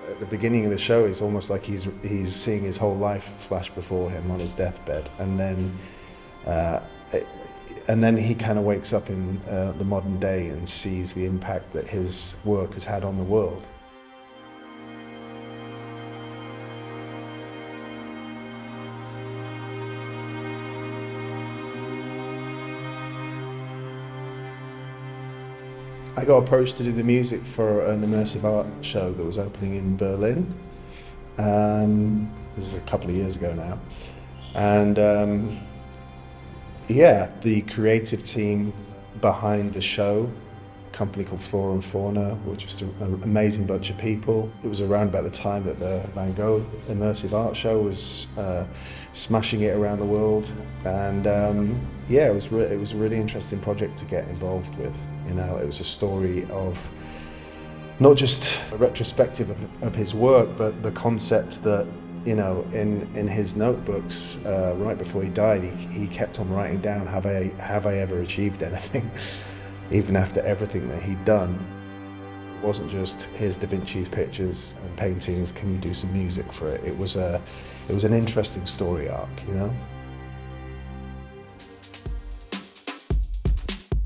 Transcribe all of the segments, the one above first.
At the beginning of the show, it's almost like he's seeing his whole life flash before him on his deathbed, and then he kind of wakes up in the modern day and sees the impact that his work has had on the world. I got approached to do the music for an immersive art show that was opening in Berlin. This is a couple of years ago now. And yeah, the creative team behind the show, a company called Flora and Fauna, which was an amazing bunch of people. It was around about the time that the Van Gogh immersive art show was smashing it around the world. And yeah, it was a really interesting project to get involved with. You know, it was a story of not just a retrospective of his work, but the concept that, you know, in his notebooks, right before he died, he kept on writing down, have I ever achieved anything, even after everything that he'd done. It wasn't just, here's Da Vinci's pictures and paintings, can you do some music for it? It was an interesting story arc, you know?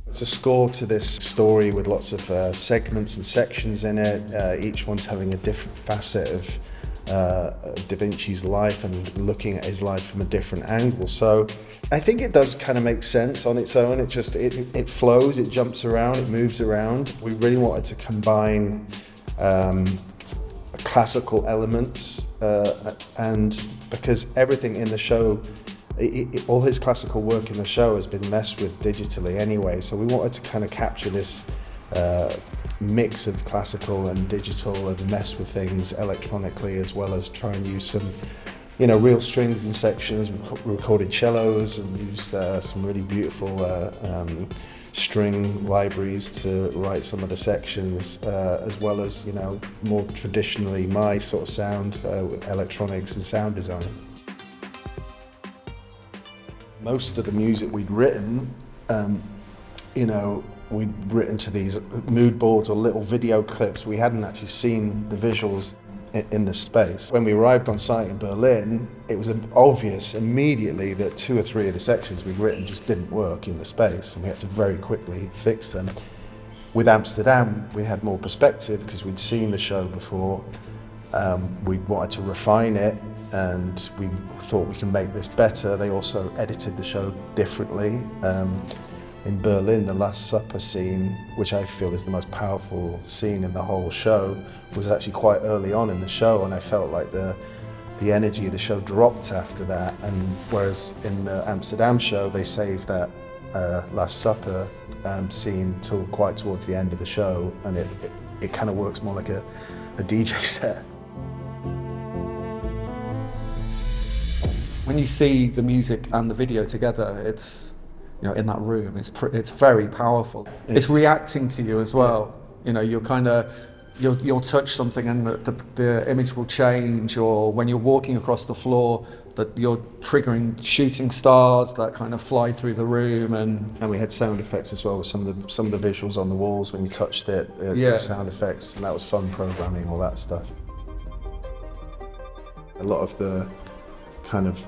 It's a score to this story with lots of segments and sections in it, each one telling a different facet of Da Vinci's life and looking at his life from a different angle. So I think it does kind of make sense on its own. It flows, it jumps around, it moves around. We really wanted to combine classical elements and because everything in the show, all his classical work in the show has been messed with digitally anyway, so we wanted to kind of capture this mix of classical and digital and mess with things electronically, as well as try and use some, you know, real strings and sections. We recorded cellos and used some really beautiful string libraries to write some of the sections, as well as, you know, more traditionally my sort of sound with electronics and sound design. Most of the music we'd written, you know, we'd written to these mood boards or little video clips. We hadn't actually seen the visuals in the space. When we arrived on site in Berlin, it was obvious immediately that 2 or 3 of the sections we'd written just didn't work in the space, and we had to very quickly fix them. With Amsterdam, we had more perspective because we'd seen the show before. We wanted to refine it, and we thought we can make this better. They also edited the show differently. In Berlin, the Last Supper scene, which I feel is the most powerful scene in the whole show, was actually quite early on in the show, and I felt like the energy of the show dropped after that. And whereas in the Amsterdam show, they saved that Last Supper scene till quite towards the end of the show, and it kind of works more like a DJ set. When you see the music and the video together, it's, you know, in that room, it's very powerful. It's reacting to you as well. You know, you'll touch something and the image will change, or when you're walking across the floor, that you're triggering shooting stars that kind of fly through the room. And we had sound effects as well with some of the visuals on the walls when you touched it. Yeah. Sound effects, and that was fun programming all that stuff. A lot of the kind of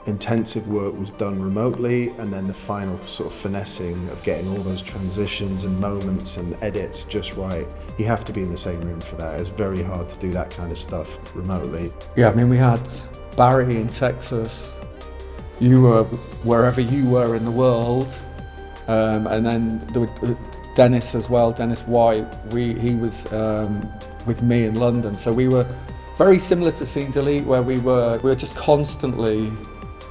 intensive work was done remotely, and then the final sort of finessing of getting all those transitions and moments and edits just right. You have to be in the same room for that. It's very hard to do that kind of stuff remotely. Yeah, I mean, we had Barry in Texas, you were wherever you were in the world, and then there was Dennis as well, Dennis White. He was with me in London, so we were very similar to Scene Delete, where we were just constantly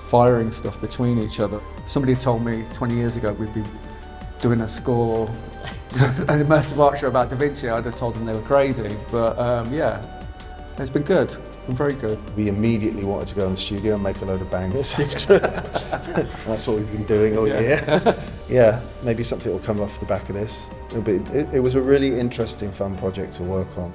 firing stuff between each other. Somebody told me 20 years ago we'd be doing a score, an immersive art show about Da Vinci. I'd have told them they were crazy, but yeah, it's been good. Been very good. We immediately wanted to go in the studio and make a load of bangers after it. That's what we've been doing all year. Yeah, maybe something will come off the back of this. It was a really interesting, fun project to work on.